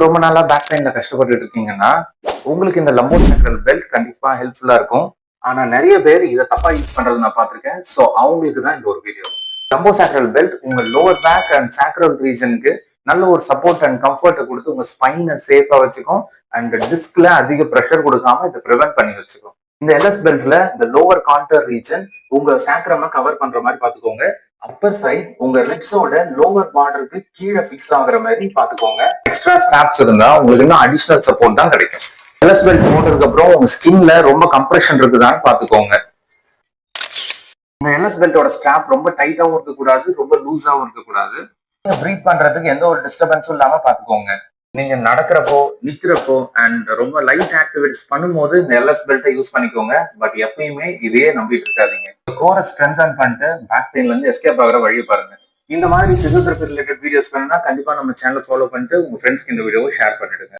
ரொம்ப நாளா பேக் பெயின்ல கஷ்டப்பட்டு இருக்கீங்கன்னா உங்களுக்கு இந்த லம்போ சேக்ரல் பெல்ட் கண்டிப்பா ஹெல்ப்ஃபுல்லா இருக்கும். ஆனா நிறைய பேர் இதை தப்பா யூஸ் பண்றது நான் பார்த்திருக்கேன். ஸோ அவங்களுக்கு தான் இந்த ஒரு வீடியோ. லம்போ சேக்ரல் பெல்ட் உங்க லோவர் பேக் அண்ட் சேக்ரல் ரீஜனுக்கு நல்ல ஒரு சப்போர்ட் அண்ட் கம்ஃபர்ட்டை கொடுத்து உங்க ஸ்பைனை சேஃபா வச்சுக்கும் அண்ட் டிஸ்க்ல அதிக ப்ரெஷர் கொடுக்காம இதை ப்ரிவென்ட் பண்ணி வச்சுக்கும். இந்த எல்எஸ் பெல்ட்ல இந்த லோவர் கான்டர் ரீஜன் உங்க சேக்ரமை கவர் பண்ற மாதிரி பாத்துக்கோங்க. அப்பர் சைட் உங்க ரிப்ஸோட லோவர் பார்டருக்கு கீழே ஃபிக்ஸ் ஆகுற மாதிரி பாத்துக்கோங்க. எக்ஸ்ட்ரா ஸ்ட்ராப்ஸ் இருந்தா உங்களுக்கு இன்னும் அடிஷனல் சப்போர்ட் தான் கிடைக்கும். எல்எஸ் பெல்ட் போட்டதுக்கு அப்புறம் உங்க ஸ்கின்ல ரொம்ப கம்ப்ரெஷன் இருக்குதான்னு பாத்துக்கோங்க. இந்த எல்எஸ் பெல்ட்டோட ஸ்ட்ராப் ரொம்ப டைட்டாவும் இருக்கக்கூடாது, ரொம்ப லூஸாவும் இருக்கக்கூடாது. நீங்க பிரீத் பண்றதுக்கு எந்த ஒரு டிஸ்டர்பன்ஸும் இல்லாம பாத்துக்கோங்க. நீங்க நடக்கிறப்போ, நிக்கிறப்போ அண்ட் ரொம்ப லைட் ஆக்டிவிட்டிஸ் பண்ணும்போது இந்த எல்எஸ் பெல்ட்டை யூஸ் பண்ணிக்கோங்க. பட் எப்பயுமே இதையே நம்பிட்டு இருக்காதீங்க. கோரை ஸ்ட்ரென்தன் பண்ணிட்டு பேக் பெயின்ல இருந்து எஸ்கேப் ஆகிற வழியை பாருங்க. இந்த மாதிரி பிசியோதெரபி ரிலேட்டட் வீடியோஸ் வேணும்னா கண்டிப்பா நம்ம சேனல் ஃபாலோ பண்ணிட்டு உங்க ஃப்ரெண்ட்ஸ்க்கு இந்த வீடியோவை ஷேர் பண்ணிடுங்க.